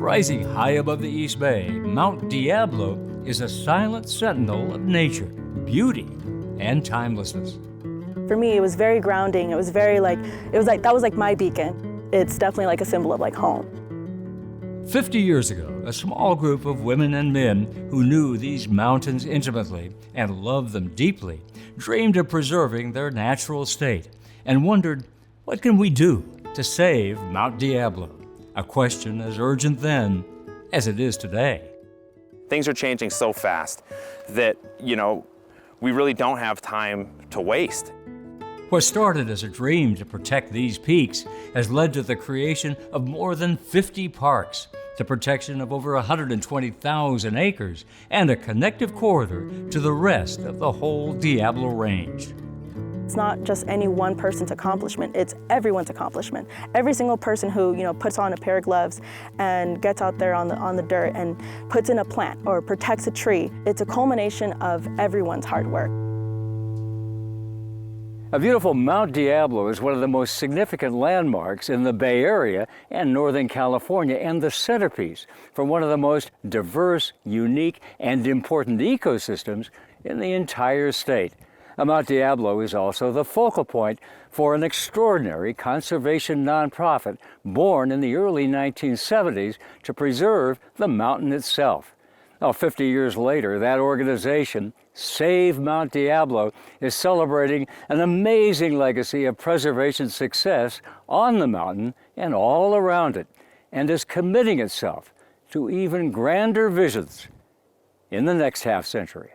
Rising high above the East Bay, Mount Diablo is a silent sentinel of nature, beauty, and timelessness. For me, it was very grounding. It was that was like my beacon. It's definitely like a symbol of like home. 50 years ago, a small group of women and men who knew these mountains intimately and loved them deeply dreamed of preserving their natural state and wondered, what can we do to save Mount Diablo? A question as urgent then as it is today. Things are changing so fast that, we really don't have time to waste. What started as a dream to protect these peaks has led to the creation of more than 50 parks, the protection of over 120,000 acres, and a connective corridor to the rest of the whole Diablo Range. It's not just any one person's accomplishment, it's everyone's accomplishment. Every single person who, puts on a pair of gloves and gets out there on the dirt and puts in a plant or protects a tree, it's a culmination of everyone's hard work. A beautiful Mount Diablo is one of the most significant landmarks in the Bay Area and Northern California, and the centerpiece for one of the most diverse, unique, and important ecosystems in the entire state. Mount Diablo is also the focal point for an extraordinary conservation nonprofit born in the early 1970s to preserve the mountain itself. Now, 50 years later, that organization, Save Mount Diablo, is celebrating an amazing legacy of preservation success on the mountain and all around it, and is committing itself to even grander visions in the next half century.